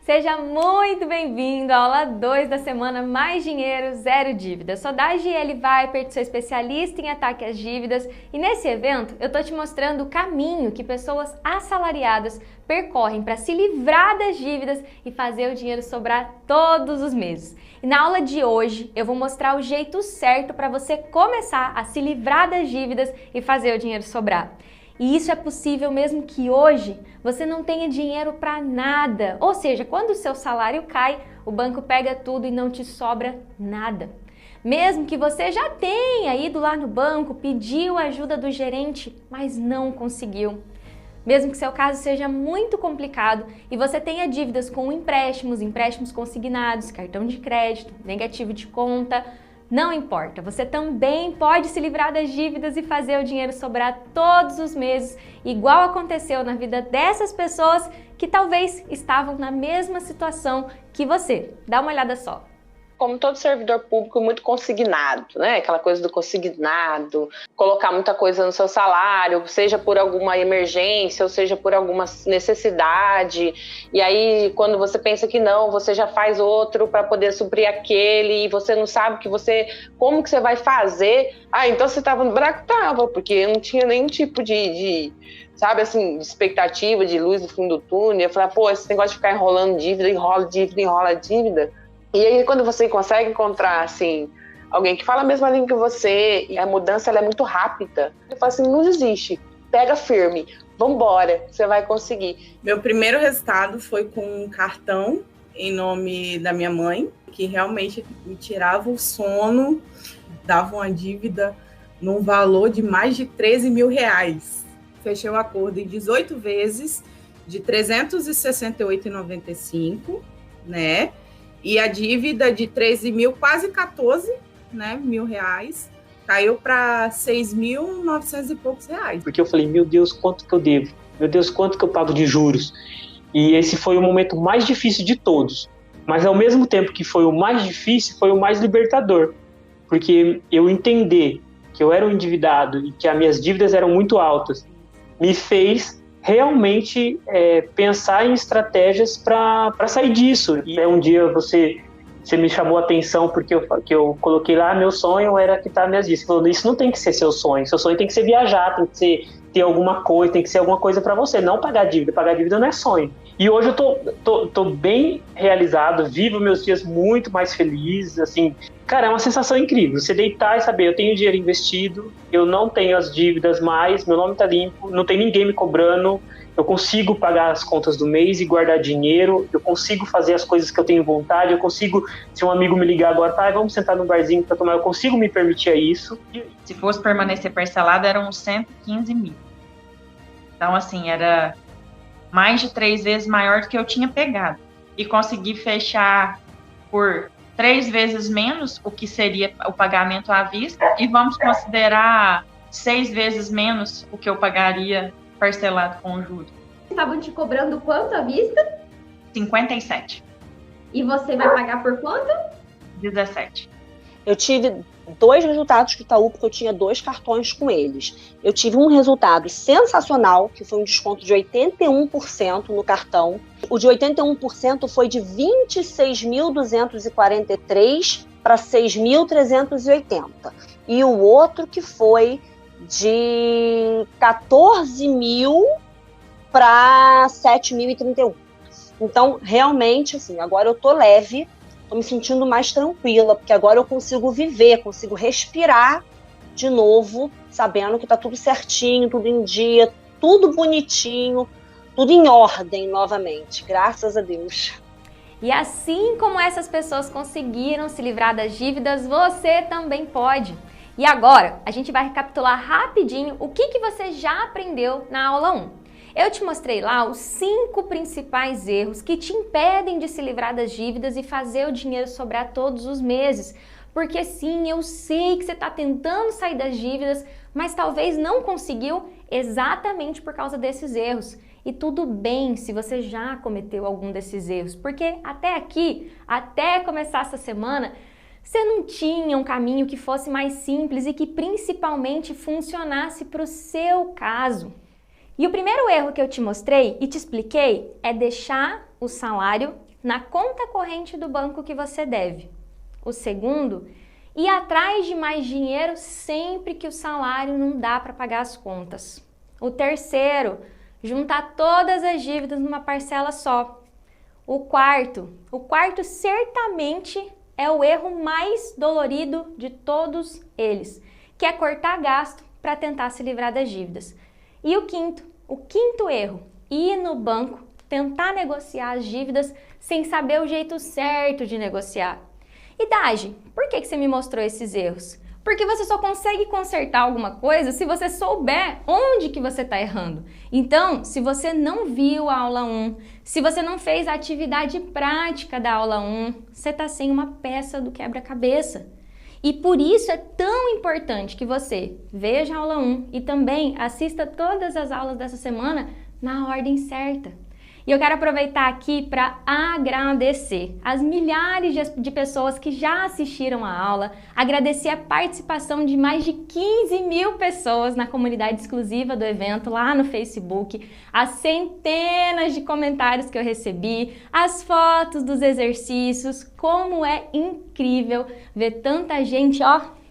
Seja muito bem-vindo à aula 2 da semana Mais Dinheiro, Zero Dívidas. Sou da GL Vipert, sou especialista em ataque às dívidas e nesse evento eu tô te mostrando o caminho que pessoas assalariadas percorrem para se livrar das dívidas e fazer o dinheiro sobrar todos os meses. E na aula de hoje eu vou mostrar o jeito certo para você começar a se livrar das dívidas e fazer o dinheiro sobrar. E isso é possível mesmo que hoje você não tenha dinheiro para nada. Ou seja, quando o seu salário cai, o banco pega tudo e não te sobra nada. Mesmo que você já tenha ido lá no banco, pediu ajuda do gerente, mas não conseguiu. Mesmo que seu caso seja muito complicado e você tenha dívidas com empréstimos consignados, cartão de crédito, negativo de conta, não importa, você também pode se livrar das dívidas e fazer o dinheiro sobrar todos os meses, igual aconteceu na vida dessas pessoas que talvez estavam na mesma situação que você. Dá uma olhada só. Como todo servidor público, muito consignado, né? Aquela coisa do consignado, colocar muita coisa no seu salário, seja por alguma emergência, ou seja por alguma necessidade. E aí, quando você pensa que não, você já faz outro para poder suprir aquele, e você não sabe como que você vai fazer. Ah, então você estava no buraco? Tava, porque eu não tinha nenhum tipo sabe assim, de expectativa, de luz no fim do túnel. Eu falei, pô, esse negócio de ficar enrolando dívida, enrola dívida. E aí, quando você consegue encontrar, assim, alguém que fala a mesma língua que você, e a mudança ela é muito rápida, ele fala assim, não desiste, pega firme, vambora, você vai conseguir. Meu primeiro resultado foi com um cartão em nome da minha mãe, que realmente me tirava o sono, dava uma dívida num valor de mais de 13 mil reais. Fechei o acordo em 18 vezes, de R$ 368,95, né? E a dívida de 13 mil, quase 14, né, mil reais, caiu para 6.900 e poucos reais. Porque eu falei, meu Deus, quanto que eu devo? Meu Deus, quanto que eu pago de juros? E esse foi o momento mais difícil de todos. Mas ao mesmo tempo que foi o mais difícil, foi o mais libertador. Porque eu entender que eu era um endividado e que as minhas dívidas eram muito altas, me fez realmente pensar em estratégias para sair disso. E um dia você me chamou a atenção porque eu coloquei lá, meu sonho era quitar minhas dívidas. Você falou, isso não tem que ser seu sonho tem que ser viajar, tem que ter alguma coisa, tem que ser alguma coisa para você, não pagar dívida não é sonho. E hoje eu tô bem realizado, vivo meus dias muito mais felizes, assim, cara, é uma sensação incrível, você deitar e saber, eu tenho dinheiro investido, eu não tenho as dívidas mais, meu nome tá limpo, não tem ninguém me cobrando, eu consigo pagar as contas do mês e guardar dinheiro, eu consigo fazer as coisas que eu tenho vontade, eu consigo, se um amigo me ligar agora, vamos sentar num barzinho para tomar, eu consigo me permitir isso. Se fosse permanecer parcelado, eram uns 115 mil. Então, assim, era mais de 3 vezes maior do que eu tinha pegado. E consegui fechar por 3 vezes menos o que seria o pagamento à vista, e vamos considerar 6 vezes menos o que eu pagaria parcelado com juros. Estavam te cobrando quanto à vista? 57. E você vai pagar por quanto? 17. Eu tive 2 resultados do Itaú, porque eu tinha 2 cartões com eles. Eu tive um resultado sensacional, que foi um desconto de 81% no cartão. O de 81% foi de 26.243 para 6.380. E o outro que foi de 14 mil para 7.031. Então, realmente, assim, agora eu tô leve, tô me sentindo mais tranquila, porque agora eu consigo viver, consigo respirar de novo, sabendo que tá tudo certinho, tudo em dia, tudo bonitinho, tudo em ordem novamente, graças a Deus. E assim como essas pessoas conseguiram se livrar das dívidas, você também pode. E agora, a gente vai recapitular rapidinho o que você já aprendeu na aula 1. Eu te mostrei lá os 5 principais erros que te impedem de se livrar das dívidas e fazer o dinheiro sobrar todos os meses. Porque sim, eu sei que você está tentando sair das dívidas, mas talvez não conseguiu exatamente por causa desses erros. E tudo bem se você já cometeu algum desses erros, porque até aqui, até começar essa semana, você não tinha um caminho que fosse mais simples e que principalmente funcionasse para o seu caso. E o primeiro erro que eu te mostrei e te expliquei é deixar o salário na conta corrente do banco que você deve. O segundo, ir atrás de mais dinheiro sempre que o salário não dá para pagar as contas. O terceiro, juntar todas as dívidas numa parcela só. O quarto certamente é o erro mais dolorido de todos eles, que é cortar gasto para tentar se livrar das dívidas. E o quinto erro, ir no banco, tentar negociar as dívidas sem saber o jeito certo de negociar. E Dagi, por que você me mostrou esses erros? Porque você só consegue consertar alguma coisa se você souber onde que você está errando. Então, se você não viu a aula 1, se você não fez a atividade prática da aula 1, você está sem uma peça do quebra-cabeça. E por isso é tão importante que você veja a aula 1 e também assista todas as aulas dessa semana na ordem certa. E eu quero aproveitar aqui para agradecer as milhares de pessoas que já assistiram a aula, agradecer a participação de mais de 15 mil pessoas na comunidade exclusiva do evento lá no Facebook, as centenas de comentários que eu recebi, as fotos dos exercícios, como é incrível ver tanta gente,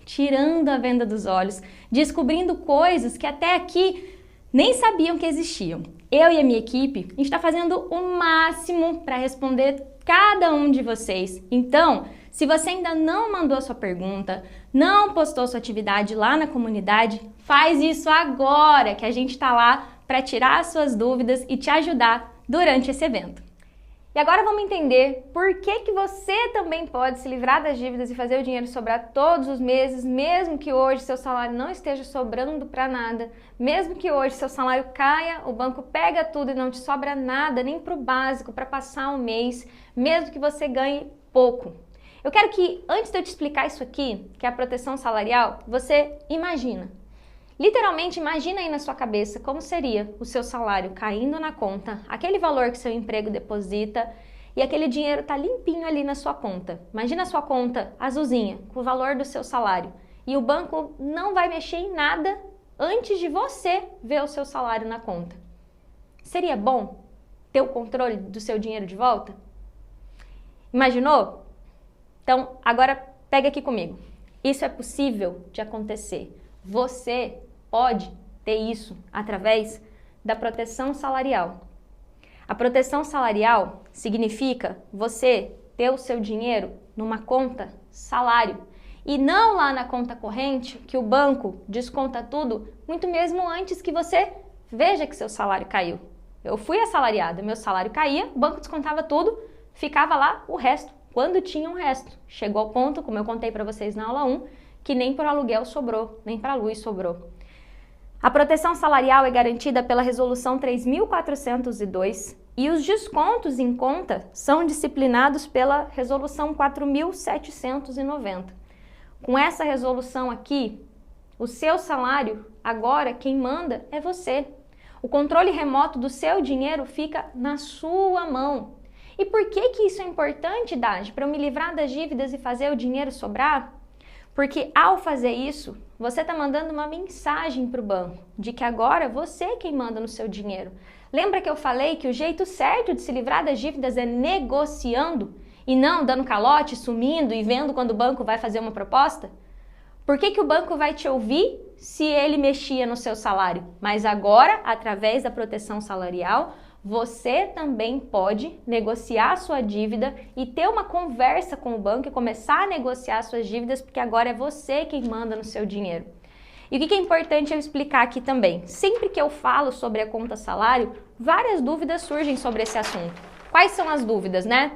tirando a venda dos olhos, descobrindo coisas que até aqui nem sabiam que existiam. Eu e a minha equipe, a gente está fazendo o máximo para responder cada um de vocês. Então, se você ainda não mandou a sua pergunta, não postou sua atividade lá na comunidade, faz isso agora, que a gente está lá para tirar as suas dúvidas e te ajudar durante esse evento. E agora vamos entender por que você também pode se livrar das dívidas e fazer o dinheiro sobrar todos os meses, mesmo que hoje seu salário não esteja sobrando para nada, mesmo que hoje seu salário caia, o banco pega tudo e não te sobra nada, nem para o básico, para passar um mês, mesmo que você ganhe pouco. Eu quero que, antes de eu te explicar isso aqui, que é a proteção salarial, você imagina. Literalmente, imagina aí na sua cabeça como seria o seu salário caindo na conta, aquele valor que seu emprego deposita e aquele dinheiro tá limpinho ali na sua conta. Imagina a sua conta azulzinha, com o valor do seu salário. E o banco não vai mexer em nada antes de você ver o seu salário na conta. Seria bom ter o controle do seu dinheiro de volta? Imaginou? Então, agora pega aqui comigo. Isso é possível de acontecer. Você pode ter isso através da proteção salarial. A proteção salarial significa você ter o seu dinheiro numa conta salário e não lá na conta corrente que o banco desconta tudo, muito mesmo antes que você veja que seu salário caiu. Eu fui assalariada, meu salário caía, o banco descontava tudo, ficava lá o resto, quando tinha um resto. Chegou ao ponto, como eu contei para vocês na aula 1, que nem para o aluguel sobrou, nem para a luz sobrou. A proteção salarial é garantida pela Resolução 3.402 e os descontos em conta são disciplinados pela Resolução 4.790. Com essa resolução aqui, o seu salário, agora quem manda é você. O controle remoto do seu dinheiro fica na sua mão. E por que isso é importante, Dagi? Para eu me livrar das dívidas e fazer o dinheiro sobrar? Porque ao fazer isso, você está mandando uma mensagem para o banco de que agora você é quem manda no seu dinheiro. Lembra que eu falei que o jeito certo de se livrar das dívidas é negociando e não dando calote, sumindo e vendo quando o banco vai fazer uma proposta? Por que o banco vai te ouvir se ele mexia no seu salário? Mas agora, através da proteção salarial, você também pode negociar a sua dívida e ter uma conversa com o banco e começar a negociar suas dívidas, porque agora é você quem manda no seu dinheiro. E o que é importante eu explicar aqui também? Sempre que eu falo sobre a conta salário, várias dúvidas surgem sobre esse assunto. Quais são as dúvidas, né?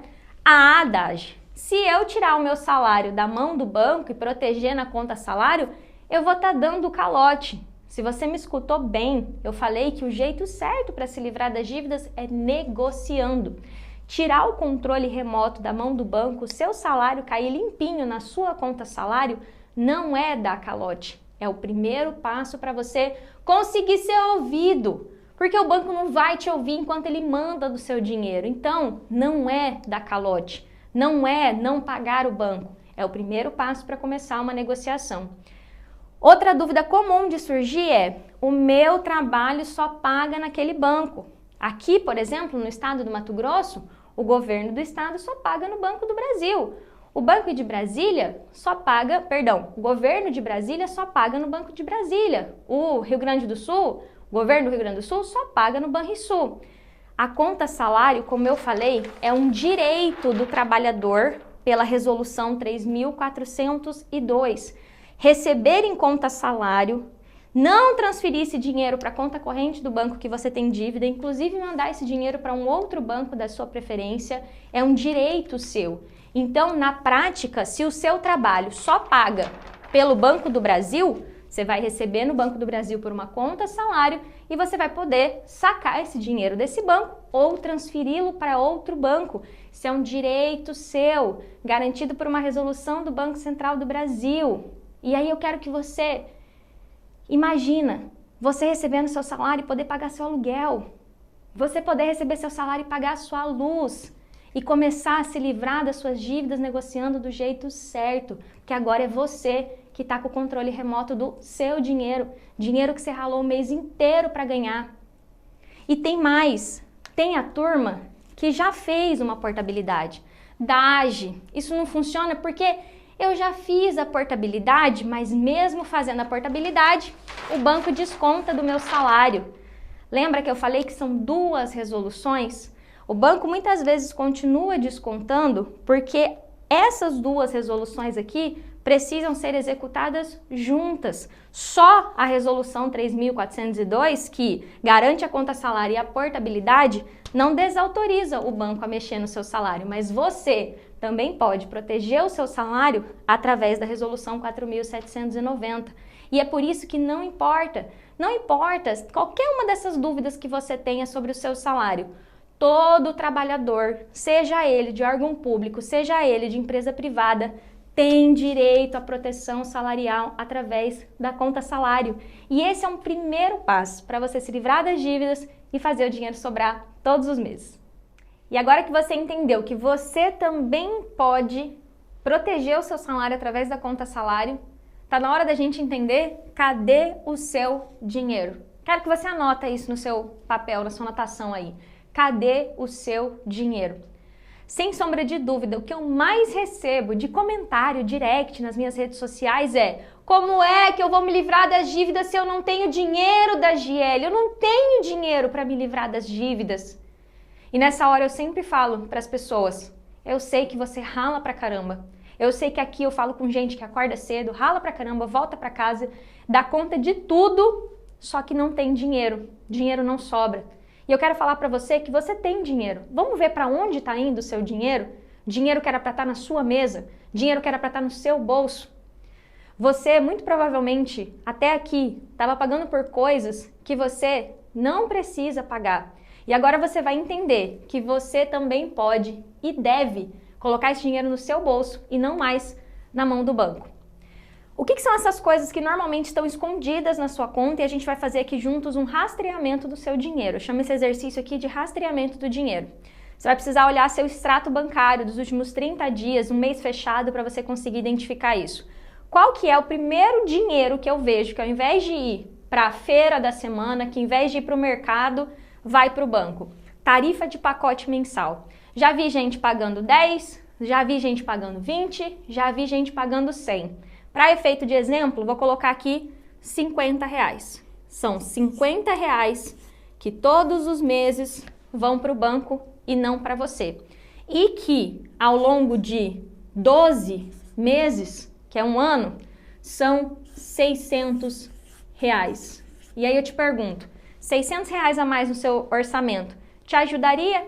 Dagi, se eu tirar o meu salário da mão do banco e proteger na conta salário, eu vou estar dando calote. Se você me escutou bem, eu falei que o jeito certo para se livrar das dívidas é negociando. Tirar o controle remoto da mão do banco, o seu salário cair limpinho na sua conta salário, não é dar calote. É o primeiro passo para você conseguir ser ouvido. Porque o banco não vai te ouvir enquanto ele manda do seu dinheiro. Então, não é dar calote. Não é não pagar o banco. É o primeiro passo para começar uma negociação. Outra dúvida comum de surgir é: o meu trabalho só paga naquele banco. Aqui, por exemplo, no estado do Mato Grosso, O governo do estado só paga no Banco do Brasil. O Banco de Brasília só paga, o governo de Brasília só paga no Banco de Brasília. O Rio Grande do Sul, o governo do Rio Grande do Sul só paga no Banrisul. A conta salário, como eu falei, é um direito do trabalhador pela Resolução 3.402. Receber em conta salário, não transferir esse dinheiro para a conta corrente do banco que você tem dívida, inclusive mandar esse dinheiro para um outro banco da sua preferência, é um direito seu. Então, na prática, se o seu trabalho só paga pelo Banco do Brasil, você vai receber no Banco do Brasil por uma conta salário e você vai poder sacar esse dinheiro desse banco ou transferi-lo para outro banco. Isso é um direito seu, garantido por uma resolução do Banco Central do Brasil. E aí eu quero que você imagina você recebendo seu salário e poder pagar seu aluguel. Você poder receber seu salário e pagar a sua luz. E começar a se livrar das suas dívidas negociando do jeito certo. Porque agora é você que está com o controle remoto do seu dinheiro. Dinheiro que você ralou o mês inteiro para ganhar. E tem mais. Tem a turma que já fez uma portabilidade da AGE. Isso não funciona porque eu já fiz a portabilidade, mas mesmo fazendo a portabilidade, o banco desconta do meu salário. Lembra que eu falei que são 2 resoluções? O banco muitas vezes continua descontando porque essas 2 resoluções aqui precisam ser executadas juntas. Só a resolução 3.402, que garante a conta salário e a portabilidade, não desautoriza o banco a mexer no seu salário, mas você também pode proteger o seu salário através da resolução 4.790. E é por isso que não importa qualquer uma dessas dúvidas que você tenha sobre o seu salário. Todo trabalhador, seja ele de órgão público, seja ele de empresa privada, tem direito à proteção salarial através da conta salário. E esse é um primeiro passo para você se livrar das dívidas e fazer o dinheiro sobrar todos os meses. E agora que você entendeu que você também pode proteger o seu salário através da conta salário, tá na hora da gente entender cadê o seu dinheiro. Quero que você anota isso no seu papel, na sua anotação aí. Cadê o seu dinheiro? Sem sombra de dúvida, o que eu mais recebo de comentário direct nas minhas redes sociais é: como é que eu vou me livrar das dívidas se eu não tenho dinheiro da GL? Eu não tenho dinheiro para me livrar das dívidas. E nessa hora eu sempre falo para as pessoas: eu sei que você rala pra caramba. Eu sei que aqui eu falo com gente que acorda cedo, rala pra caramba, volta pra casa, dá conta de tudo, só que não tem dinheiro. Dinheiro não sobra. E eu quero falar para você que você tem dinheiro. Vamos ver para onde está indo o seu dinheiro? Dinheiro que era para estar na sua mesa, dinheiro que era para estar no seu bolso. Você, muito provavelmente, até aqui, estava pagando por coisas que você não precisa pagar. E agora você vai entender que você também pode e deve colocar esse dinheiro no seu bolso e não mais na mão do banco. O que são essas coisas que normalmente estão escondidas na sua conta e a gente vai fazer aqui juntos um rastreamento do seu dinheiro. Eu chamo esse exercício aqui de rastreamento do dinheiro. Você vai precisar olhar seu extrato bancário dos últimos 30 dias, um mês fechado, para você conseguir identificar isso. Qual que é o primeiro dinheiro que eu vejo que ao invés de ir para a feira da semana, que ao invés de ir para o mercado, vai para o banco? Tarifa de pacote mensal. Já vi gente pagando 10, já vi gente pagando 20, já vi gente pagando 100. Para efeito de exemplo, vou colocar aqui R$50. São R$50 que todos os meses vão para o banco e não para você. E que ao longo de 12 meses, que é um ano, são R$600. E aí eu te pergunto, R$600 a mais no seu orçamento te ajudaria?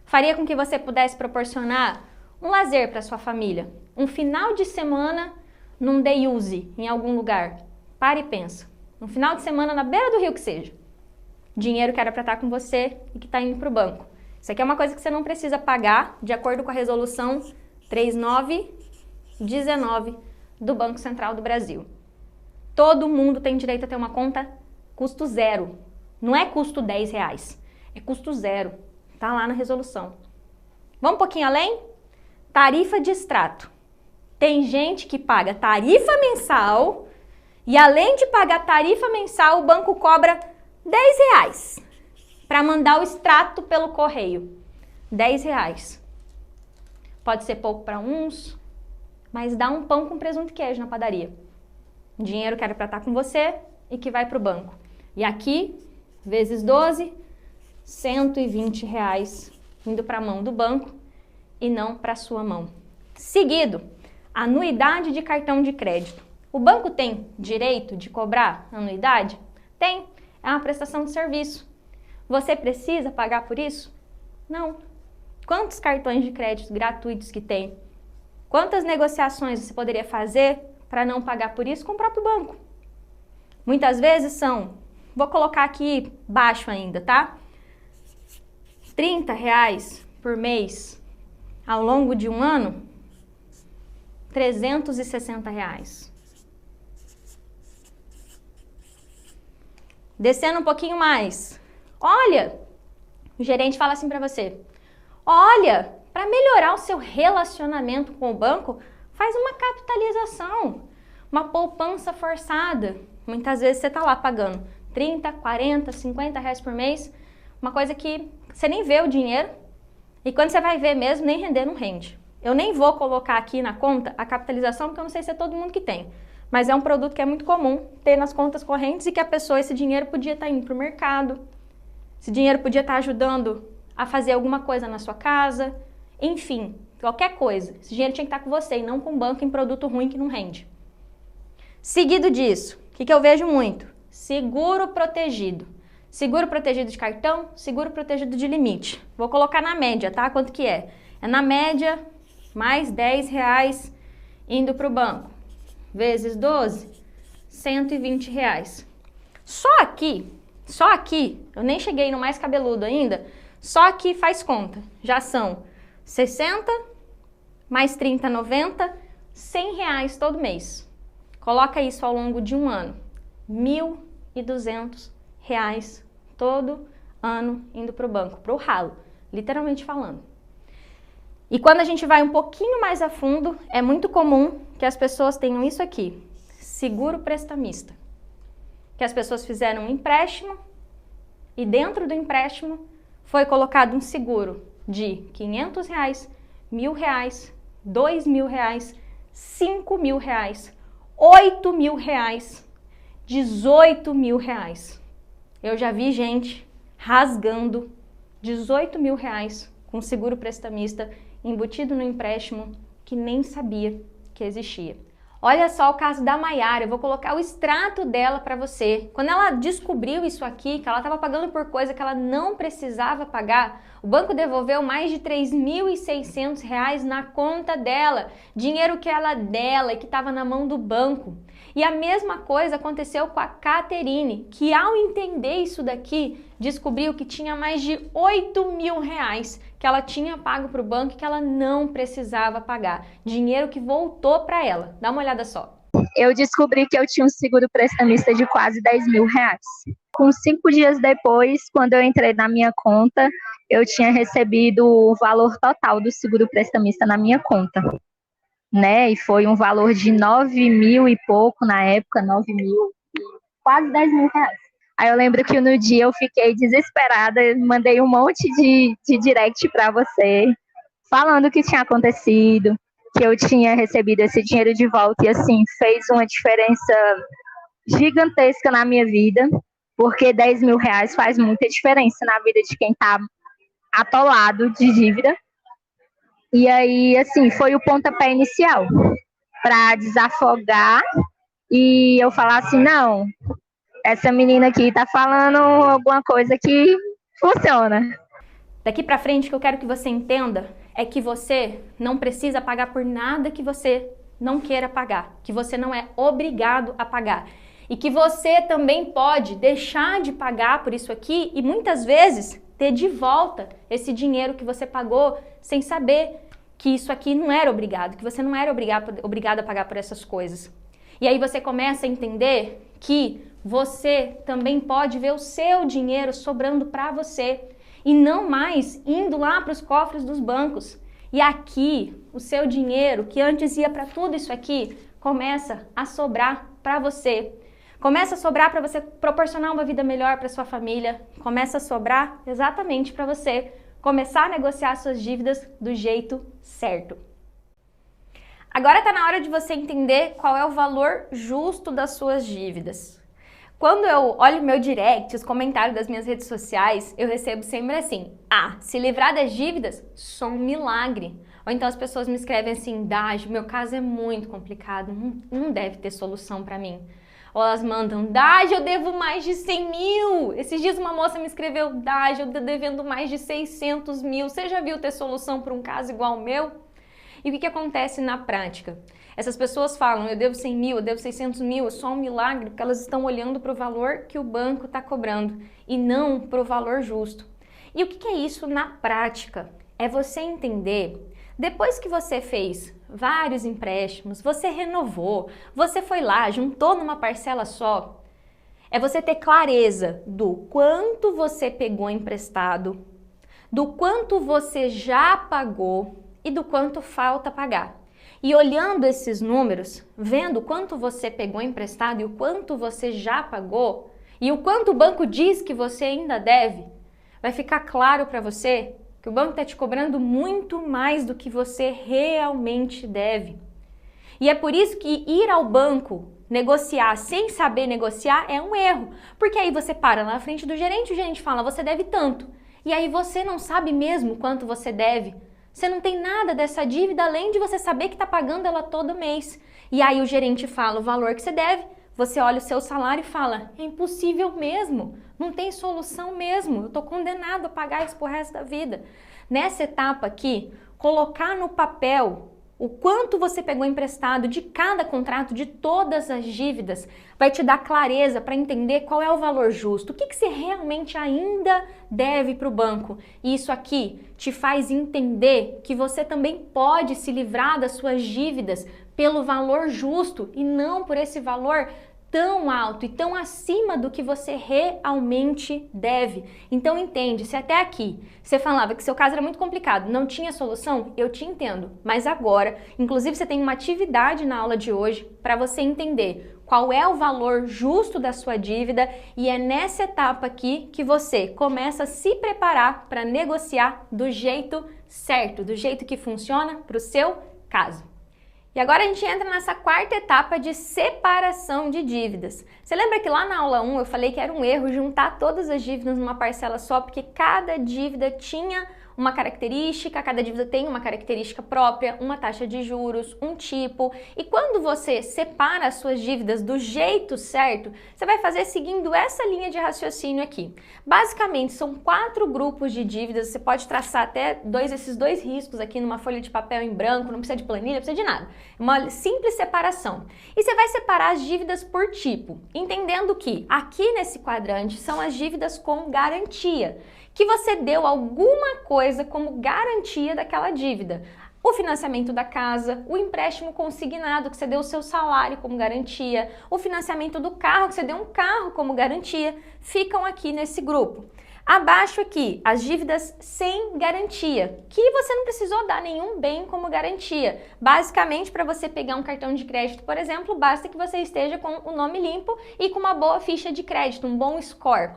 Faria com que você pudesse proporcionar um lazer para sua família? Um final de semana num day use em algum lugar? Para e pensa. Um final de semana na beira do rio que seja. Dinheiro que era para estar com você e que está indo para o banco. Isso aqui é uma coisa que você não precisa pagar de acordo com a resolução 3919 do Banco Central do Brasil. Todo mundo tem direito a ter uma conta custo zero. Não é custo R$10, é custo zero. Tá lá na resolução. Vamos um pouquinho além? Tarifa de extrato. Tem gente que paga tarifa mensal e além de pagar tarifa mensal, o banco cobra R$10 para mandar o extrato pelo correio. R$10. Pode ser pouco para uns, mas dá um pão com presunto e queijo na padaria. Dinheiro que era para estar com você e que vai para o banco. E aqui, vezes 12, R$120 indo para a mão do banco e não para a sua mão. Seguido, anuidade de cartão de crédito. O banco tem direito de cobrar anuidade? Tem. É uma prestação de serviço. Você precisa pagar por isso? Não. Quantos cartões de crédito gratuitos que tem? Quantas negociações você poderia fazer para não pagar por isso com o próprio banco? Muitas vezes são, vou colocar aqui baixo ainda, tá? R$30 por mês ao longo de um ano, R$360. Descendo um pouquinho mais, olha, o gerente fala assim para você, olha, para melhorar o seu relacionamento com o banco, faz uma capitalização, uma poupança forçada. Muitas vezes você tá lá pagando 30, 40, 50 reais por mês, uma coisa que você nem vê o dinheiro e quando você vai ver mesmo, nem render não rende. Eu nem vou colocar aqui na conta a capitalização, porque eu não sei se é todo mundo que tem. Mas é um produto que é muito comum ter nas contas correntes e que a pessoa, esse dinheiro podia estar indo para o mercado, esse dinheiro podia estar ajudando a fazer alguma coisa na sua casa, enfim, qualquer coisa. Esse dinheiro tinha que estar com você e não com o banco em produto ruim que não rende. Seguido disso, o que eu vejo muito? Seguro protegido. Seguro protegido de cartão, seguro protegido de limite. Vou colocar na média, tá? Quanto que é? É na média mais R$10 indo para o banco. Vezes 12, R$120. Só aqui, eu nem cheguei no mais cabeludo ainda, só aqui faz conta. Já são 60 mais 30, 90, R$100 todo mês. Coloca isso ao longo de um ano. R$1.200 todo ano indo para o banco, para o ralo, literalmente falando. E quando a gente vai um pouquinho mais a fundo, é muito comum que as pessoas tenham isso aqui, seguro prestamista. Que as pessoas fizeram um empréstimo e dentro do empréstimo foi colocado um seguro de R$500, R$1.000, R$2.000, R$5.000, R$8.000, R$18.000. Eu já vi gente rasgando R$18.000 com seguro prestamista embutido no empréstimo que nem sabia que existia. Olha só o caso da Maiara, eu vou colocar o extrato dela para você. Quando ela descobriu isso aqui, que ela estava pagando por coisa que ela não precisava pagar, o banco devolveu mais de R$3.600 na conta dela, dinheiro que era dela e que estava na mão do banco. E a mesma coisa aconteceu com a Caterine, que ao entender isso daqui, descobriu que tinha mais de R$8.000 que ela tinha pago para o banco e que ela não precisava pagar. Dinheiro que voltou para ela. Dá uma olhada só. Eu descobri que eu tinha um seguro prestamista de quase R$10.000. Com 5 dias depois, quando eu entrei na minha conta, eu tinha recebido o valor total do seguro prestamista na minha conta. Né? E foi um valor de 9.000 e pouco na época, 9.000, quase R$10.000. Aí eu lembro que no dia eu fiquei desesperada, mandei um monte de direct para você, falando o que tinha acontecido, que eu tinha recebido esse dinheiro de volta e assim, fez uma diferença gigantesca na minha vida, porque R$10.000 faz muita diferença na vida de quem está atolado de dívida. E aí, assim, foi o pontapé inicial para desafogar e eu falar assim, não, essa menina aqui tá falando alguma coisa que funciona. Daqui para frente, o que eu quero que você entenda é que você não precisa pagar por nada que você não queira pagar, que você não é obrigado a pagar. E que você também pode deixar de pagar por isso aqui e muitas vezes ter de volta esse dinheiro que você pagou sem saber que isso aqui não era obrigado, que você não era obrigado a pagar por essas coisas. E aí você começa a entender que você também pode ver o seu dinheiro sobrando para você e não mais indo lá para os cofres dos bancos. E aqui, o seu dinheiro, que antes ia para tudo isso aqui, começa a sobrar para você. Começa a sobrar para você proporcionar uma vida melhor para sua família. Começa a sobrar exatamente para você começar a negociar suas dívidas do jeito certo. Agora está na hora de você entender qual é o valor justo das suas dívidas. Quando eu olho meu direct, os comentários das minhas redes sociais, eu recebo sempre assim: se livrar das dívidas, só um milagre. Ou então as pessoas me escrevem assim: Daj, meu caso é muito complicado, não deve ter solução para mim. Ou elas mandam: Daj, eu devo mais de 100 mil. Esses dias uma moça me escreveu: Daj, eu tô devendo mais de 600 mil. Você já viu ter solução para um caso igual ao meu? E o que acontece na prática? Essas pessoas falam: eu devo 100 mil, eu devo 600 mil, é só um milagre, porque elas estão olhando para o valor que o banco está cobrando e não para o valor justo. E o que é isso na prática? É você entender, depois que você fez vários empréstimos, você renovou, você foi lá, juntou numa parcela só, é você ter clareza do quanto você pegou emprestado, do quanto você já pagou e do quanto falta pagar. E olhando esses números, vendo quanto você pegou emprestado e o quanto você já pagou, e o quanto o banco diz que você ainda deve, vai ficar claro para você que o banco está te cobrando muito mais do que você realmente deve. E é por isso que ir ao banco negociar sem saber negociar é um erro, porque aí você para lá na frente do gerente, o gerente fala: você deve tanto, e aí você não sabe mesmo quanto você deve. Você não tem nada dessa dívida além de você saber que está pagando ela todo mês. E aí o gerente fala o valor que você deve, você olha o seu salário e fala: é impossível mesmo, não tem solução mesmo, eu estou condenado a pagar isso pro resto da vida. Nessa etapa aqui, colocar no papel o quanto você pegou emprestado de cada contrato, de todas as dívidas, vai te dar clareza para entender qual é o valor justo, o que você realmente ainda deve para o banco. E isso aqui te faz entender que você também pode se livrar das suas dívidas pelo valor justo e não por esse valor tão alto e tão acima do que você realmente deve. Então entende, se até aqui você falava que seu caso era muito complicado, não tinha solução, eu te entendo. Mas agora, inclusive você tem uma atividade na aula de hoje para você entender qual é o valor justo da sua dívida e é nessa etapa aqui que você começa a se preparar para negociar do jeito certo, do jeito que funciona para o seu caso. E agora a gente entra nessa quarta etapa de separação de dívidas. Você lembra que lá na aula 1 eu falei que era um erro juntar todas as dívidas numa parcela só, porque cada dívida tinha uma característica, cada dívida tem uma característica própria, uma taxa de juros, um tipo. E quando você separa as suas dívidas do jeito certo, você vai fazer seguindo essa linha de raciocínio aqui. Basicamente, são 4 grupos de dívidas, você pode traçar até esses dois riscos aqui numa folha de papel em branco, não precisa de planilha, não precisa de nada. É uma simples separação. E você vai separar as dívidas por tipo, entendendo que aqui nesse quadrante são as dívidas com garantia, que você deu alguma coisa como garantia daquela dívida. O financiamento da casa, o empréstimo consignado, que você deu o seu salário como garantia, o financiamento do carro, que você deu um carro como garantia, ficam aqui nesse grupo. Abaixo aqui, as dívidas sem garantia, que você não precisou dar nenhum bem como garantia. Basicamente, para você pegar um cartão de crédito, por exemplo, basta que você esteja com o nome limpo e com uma boa ficha de crédito, um bom score.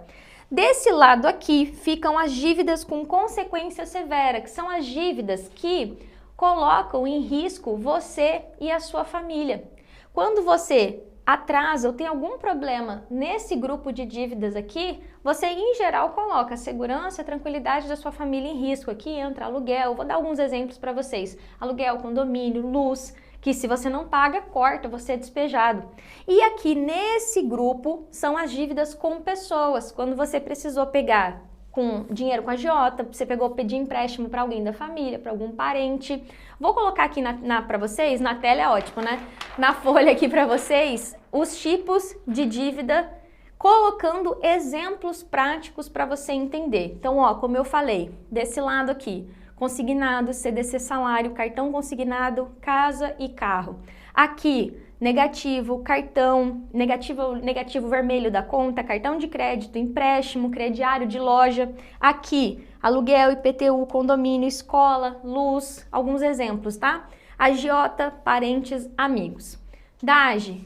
Desse lado aqui ficam as dívidas com consequência severa, que são as dívidas que colocam em risco você e a sua família. Quando você atrasa ou tem algum problema nesse grupo de dívidas aqui, você em geral coloca a segurança e a tranquilidade da sua família em risco. Aqui entra aluguel, vou dar alguns exemplos para vocês. Aluguel, condomínio, luz, que se você não paga, corta, você é despejado. E aqui nesse grupo são as dívidas com pessoas, quando você precisou pegar com dinheiro com a agiota, você pedir empréstimo para alguém da família, para algum parente. Vou colocar aqui para vocês, na tela é ótimo, né? Na folha aqui para vocês, os tipos de dívida, colocando exemplos práticos para você entender. Então, ó, como eu falei, desse lado aqui, consignado, CDC salário, cartão consignado, casa e carro. Aqui, negativo, cartão, negativo vermelho da conta, cartão de crédito, empréstimo, crediário de loja. Aqui, aluguel, IPTU, condomínio, escola, luz, alguns exemplos, tá? Agiota, parentes, amigos. Daj,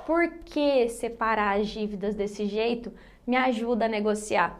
por que separar as dívidas desse jeito me ajuda a negociar?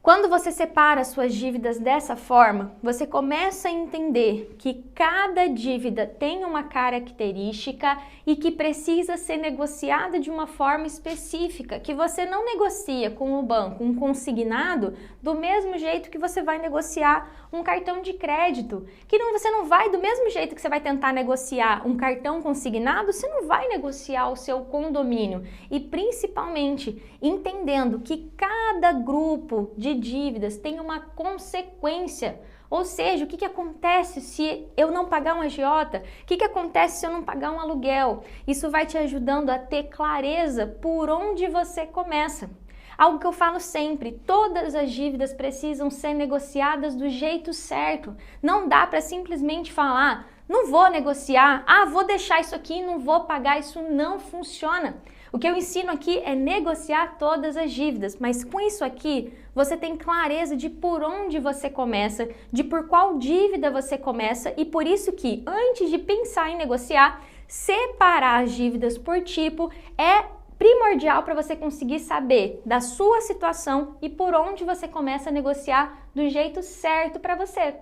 Quando você separa suas dívidas dessa forma, você começa a entender que cada dívida tem uma característica e que precisa ser negociada de uma forma específica, que você não negocia com o banco um consignado do mesmo jeito que você vai negociar um cartão de crédito, que você não vai, do mesmo jeito que você vai tentar negociar um cartão consignado, você não vai negociar o seu condomínio. E principalmente entendendo que cada grupo de dívidas tem uma consequência, ou seja, o que acontece se eu não pagar um agiota? O que acontece se eu não pagar um aluguel? Isso vai te ajudando a ter clareza por onde você começa. Algo que eu falo sempre, todas as dívidas precisam ser negociadas do jeito certo. Não dá para simplesmente falar, não vou negociar, vou deixar isso aqui, não vou pagar, isso não funciona. O que eu ensino aqui é negociar todas as dívidas, mas com isso aqui você tem clareza de por onde você começa, de por qual dívida você começa e por isso que antes de pensar em negociar, separar as dívidas por tipo é primordial para você conseguir saber da sua situação e por onde você começa a negociar do jeito certo para você.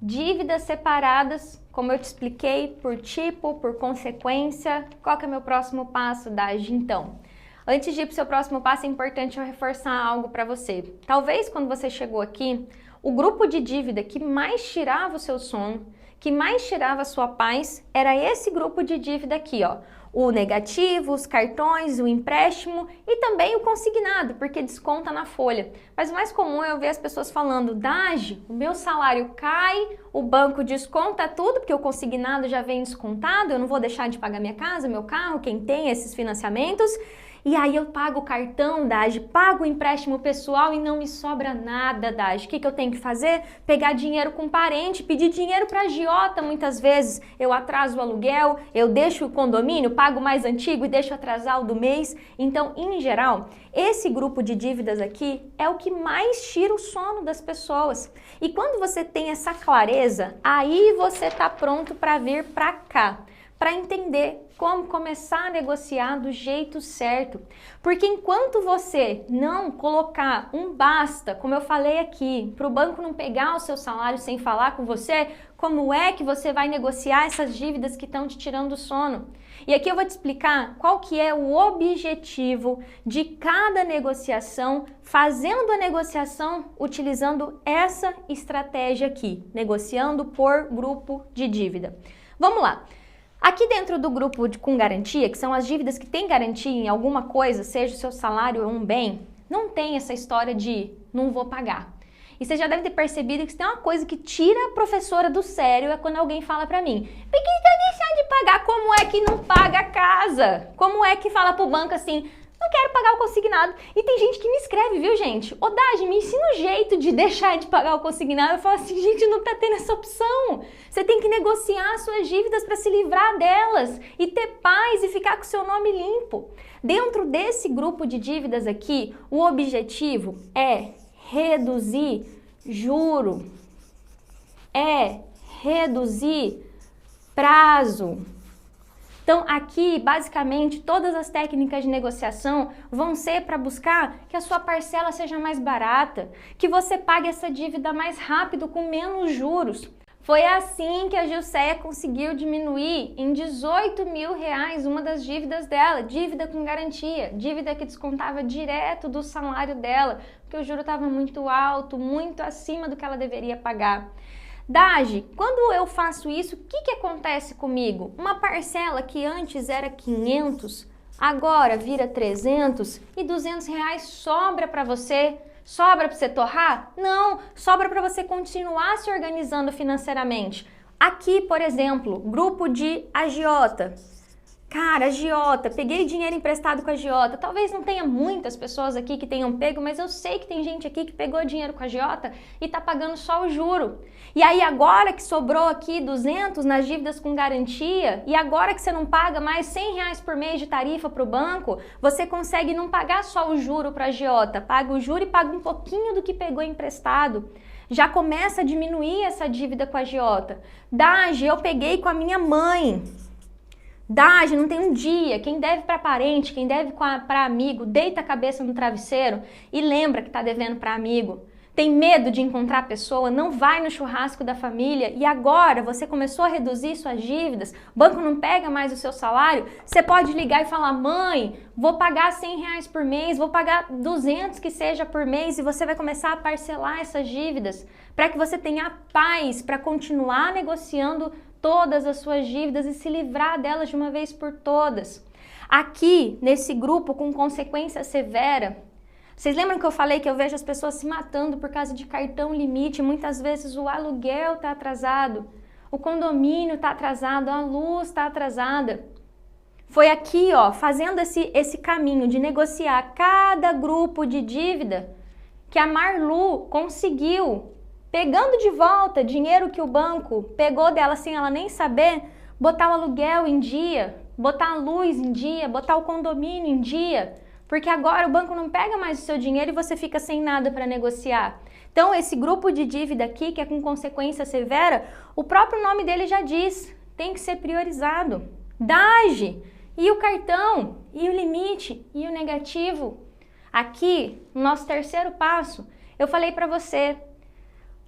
Dívidas separadas, como eu te expliquei, por tipo, por consequência. Qual que é o meu próximo passo, Dagi? Então, antes de ir para o seu próximo passo, é importante eu reforçar algo para você. Talvez quando você chegou aqui, o grupo de dívida que mais tirava o seu sono, que mais tirava a sua paz, era esse grupo de dívida aqui, ó. O negativo, os cartões, o empréstimo e também o consignado, porque desconta na folha. Mas o mais comum é eu ver as pessoas falando, Dagi, o meu salário cai, o banco desconta tudo, porque o consignado já vem descontado, eu não vou deixar de pagar minha casa, meu carro, quem tem esses financiamentos. E aí eu pago o cartão, Dagi, pago o empréstimo pessoal e não me sobra nada, Dagi. O que eu tenho que fazer? Pegar dinheiro com parente, pedir dinheiro para agiota muitas vezes. Eu atraso o aluguel, eu deixo o condomínio, pago mais antigo e deixo atrasar o do mês. Então, em geral, esse grupo de dívidas aqui é o que mais tira o sono das pessoas. E quando você tem essa clareza, aí você tá pronto para vir para cá, para entender como começar a negociar do jeito certo. Porque enquanto você não colocar um basta, como eu falei aqui, para o banco não pegar o seu salário sem falar com você, como é que você vai negociar essas dívidas que estão te tirando o sono? E aqui eu vou te explicar qual que é o objetivo de cada negociação, fazendo a negociação utilizando essa estratégia aqui, negociando por grupo de dívida. Vamos lá. Aqui dentro do grupo com garantia, que são as dívidas que têm garantia em alguma coisa, seja o seu salário ou um bem, não tem essa história de não vou pagar. E você já deve ter percebido que se tem uma coisa que tira a professora do sério é quando alguém fala pra mim, por que deixar de pagar? Como é que não paga a casa? Como é que fala pro banco assim, não quero pagar o consignado? E tem gente que me escreve, viu, gente? Ô, Dagi, me ensina o jeito de deixar de pagar o consignado. Eu falo assim, gente, não tá tendo essa opção. Você tem que negociar suas dívidas para se livrar delas e ter paz e ficar com o seu nome limpo. Dentro desse grupo de dívidas aqui, o objetivo é reduzir juro, é reduzir prazo. Então, aqui, basicamente, todas as técnicas de negociação vão ser para buscar que a sua parcela seja mais barata, que você pague essa dívida mais rápido, com menos juros. Foi assim que a Gilceia conseguiu diminuir em R$18 mil uma das dívidas dela, dívida com garantia, dívida que descontava direto do salário dela, porque o juro estava muito alto, muito acima do que ela deveria pagar. Dagi, quando eu faço isso, o que acontece comigo? Uma parcela que antes era 500, agora vira 300 e R$200 sobra para você? Sobra para você torrar? Não, sobra para você continuar se organizando financeiramente. Aqui, por exemplo, grupo de agiota. Cara, agiota, peguei dinheiro emprestado com a agiota. Talvez não tenha muitas pessoas aqui que tenham pego, mas eu sei que tem gente aqui que pegou dinheiro com a agiota e tá pagando só o juro. E aí agora que sobrou aqui 200 nas dívidas com garantia, e agora que você não paga mais R$100 por mês de tarifa para o banco, você consegue não pagar só o juro para a agiota, paga o juro e paga um pouquinho do que pegou emprestado. Já começa a diminuir essa dívida com a agiota. Dagi, eu peguei com a minha mãe. Dágio, não tem um dia. Quem deve para parente, quem deve para amigo, deita a cabeça no travesseiro e lembra que está devendo para amigo. Tem medo de encontrar a pessoa, não vai no churrasco da família e agora você começou a reduzir suas dívidas, o banco não pega mais o seu salário, você pode ligar e falar, mãe, vou pagar R$100 por mês, vou pagar 200 que seja por mês e você vai começar a parcelar essas dívidas para que você tenha paz para continuar negociando todas as suas dívidas e se livrar delas de uma vez por todas. Aqui, nesse grupo com consequência severa, vocês lembram que eu falei que eu vejo as pessoas se matando por causa de cartão limite? Muitas vezes o aluguel está atrasado, o condomínio está atrasado, a luz está atrasada. Foi aqui, ó, fazendo esse caminho de negociar cada grupo de dívida que a Marlu conseguiu, pegando de volta dinheiro que o banco pegou dela sem ela nem saber, botar o aluguel em dia, botar a luz em dia, botar o condomínio em dia. Porque agora o banco não pega mais o seu dinheiro e você fica sem nada para negociar. Então, esse grupo de dívida aqui, que é com consequência severa, o próprio nome dele já diz, tem que ser priorizado. DAGE, e o cartão, e o limite, e o negativo. Aqui, no nosso terceiro passo, eu falei para você,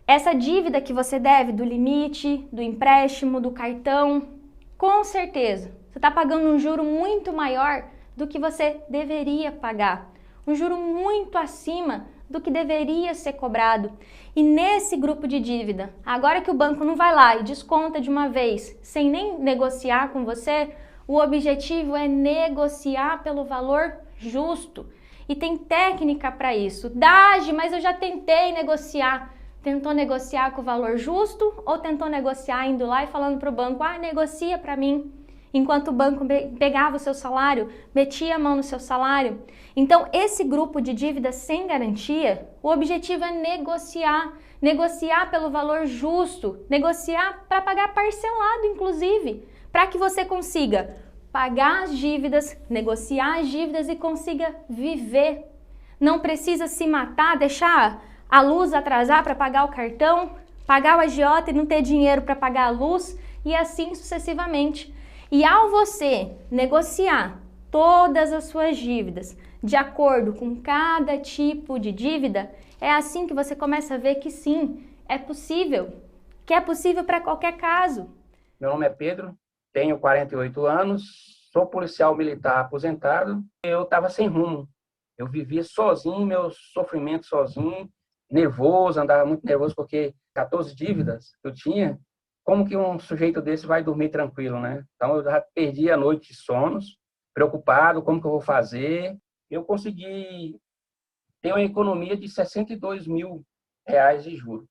essa dívida que você deve do limite, do empréstimo, do cartão, com certeza, você está pagando um juro muito maior do que você deveria pagar, um juro muito acima do que deveria ser cobrado. E nesse grupo de dívida, agora que o banco não vai lá e desconta de uma vez, sem nem negociar com você, o objetivo é negociar pelo valor justo. E tem técnica para isso. DAGE, mas eu já tentei negociar. Tentou negociar com o valor justo ou tentou negociar indo lá e falando para o banco, negocia para mim? Enquanto o banco pegava o seu salário, metia a mão no seu salário. Então, esse grupo de dívida sem garantia, o objetivo é negociar pelo valor justo, negociar para pagar parcelado, inclusive, para que você consiga pagar as dívidas, negociar as dívidas e consiga viver. Não precisa se matar, deixar a luz atrasar para pagar o cartão, pagar o agiota e não ter dinheiro para pagar a luz e assim sucessivamente. E ao você negociar todas as suas dívidas de acordo com cada tipo de dívida, é assim que você começa a ver que sim, é possível, que é possível para qualquer caso. Meu nome é Pedro, tenho 48 anos, sou policial militar aposentado. Eu estava sem rumo, eu vivia sozinho, meu sofrimento sozinho, nervoso, andava muito nervoso porque 14 dívidas que eu tinha. Como que um sujeito desse vai dormir tranquilo, né? Então, eu já perdi a noite de sonos, preocupado, como que eu vou fazer. Eu consegui ter uma economia de R$62 mil de juros.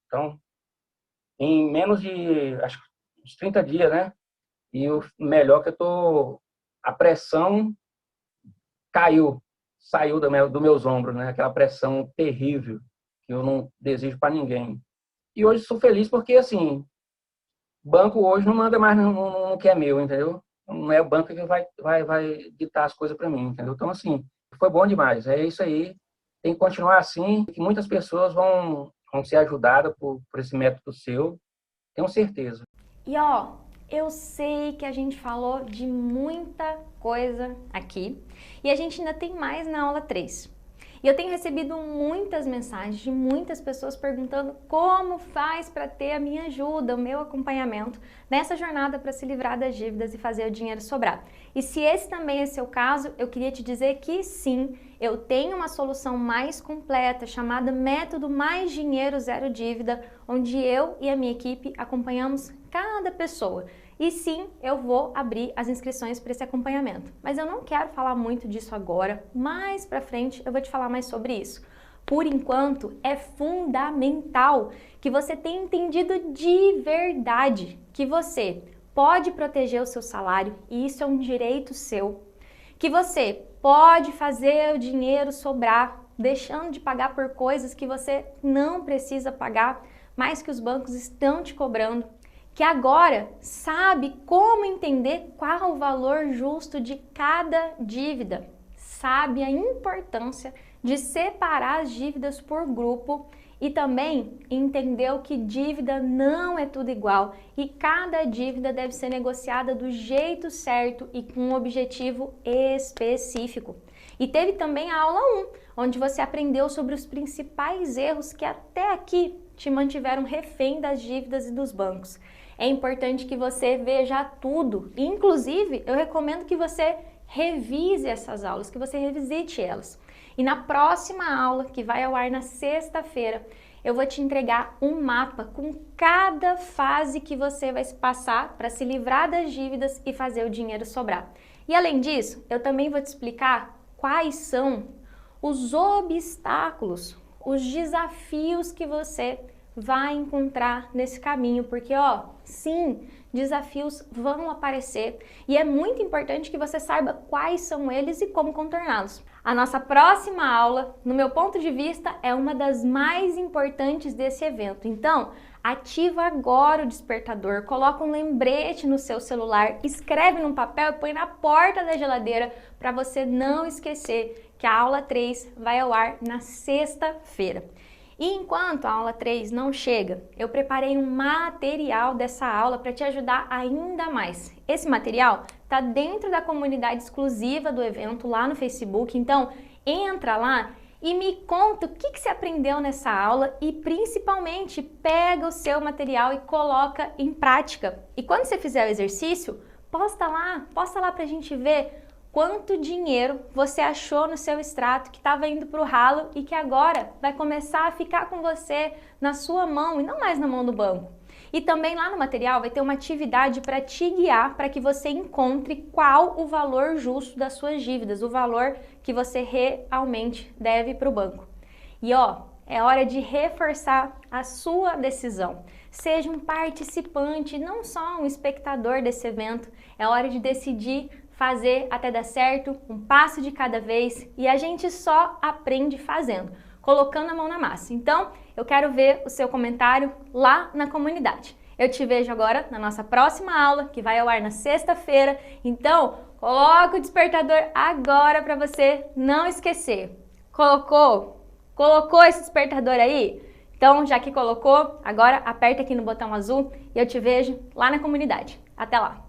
Então, em menos de, acho que uns 30 dias, né? E o melhor que a pressão saiu dos meus ombros, né? Aquela pressão terrível que eu não desejo para ninguém. E hoje sou feliz porque, assim, banco hoje não manda mais no que é meu, entendeu? Não é o banco que vai ditar as coisas para mim, entendeu? Então, assim, foi bom demais. É isso aí. Tem que continuar assim, que muitas pessoas vão ser ajudadas por esse método seu. Tenho certeza. E, ó, eu sei que a gente falou de muita coisa aqui e a gente ainda tem mais na aula 3. E eu tenho recebido muitas mensagens de muitas pessoas perguntando como faz para ter a minha ajuda, o meu acompanhamento nessa jornada para se livrar das dívidas e fazer o dinheiro sobrar. E se esse também é seu caso, eu queria te dizer que sim, eu tenho uma solução mais completa chamada Método Mais Dinheiro Zero Dívida, onde eu e a minha equipe acompanhamos cada pessoa. E sim, eu vou abrir as inscrições para esse acompanhamento. Mas eu não quero falar muito disso agora, mais para frente eu vou te falar mais sobre isso. Por enquanto, é fundamental que você tenha entendido de verdade que você pode proteger o seu salário e isso é um direito seu. Que você pode fazer o dinheiro sobrar, deixando de pagar por coisas que você não precisa pagar, mas que os bancos estão te cobrando. Que agora sabe como entender qual o valor justo de cada dívida, sabe a importância de separar as dívidas por grupo E também entendeu que dívida não é tudo igual e cada dívida deve ser negociada do jeito certo e com um objetivo específico. E teve também a aula 1, onde você aprendeu sobre os principais erros que até aqui te mantiveram refém das dívidas e dos bancos. É importante que você veja tudo, inclusive eu recomendo que você revise essas aulas, que você revisite elas. E na próxima aula, que vai ao ar na sexta-feira, eu vou te entregar um mapa com cada fase que você vai passar para se livrar das dívidas e fazer o dinheiro sobrar. E além disso, eu também vou te explicar quais são os obstáculos, os desafios que você vai encontrar nesse caminho, porque sim, desafios vão aparecer e é muito importante que você saiba quais são eles e como contorná-los. A nossa próxima aula, no meu ponto de vista, é uma das mais importantes desse evento. Então, ativa agora o despertador, coloca um lembrete no seu celular, escreve num papel e põe na porta da geladeira para você não esquecer que a aula 3 vai ao ar na sexta-feira. E enquanto a aula 3 não chega, eu preparei um material dessa aula para te ajudar ainda mais. Esse material está dentro da comunidade exclusiva do evento lá no Facebook, então entra lá e me conta o que você aprendeu nessa aula e principalmente pega o seu material e coloca em prática. E quando você fizer o exercício, posta lá para a gente ver quanto dinheiro você achou no seu extrato que estava indo para o ralo e que agora vai começar a ficar com você na sua mão e não mais na mão do banco. E também lá no material vai ter uma atividade para te guiar para que você encontre qual o valor justo das suas dívidas, o valor que você realmente deve para o banco. E é hora de reforçar a sua decisão. Seja um participante, não só um espectador desse evento. É hora de decidir fazer até dar certo, um passo de cada vez, e a gente só aprende fazendo, colocando a mão na massa. Então, eu quero ver o seu comentário lá na comunidade. Eu te vejo agora na nossa próxima aula, que vai ao ar na sexta-feira. Então, coloca o despertador agora para você não esquecer. Colocou esse despertador aí? Então, já que colocou, agora aperta aqui no botão azul e eu te vejo lá na comunidade. Até lá!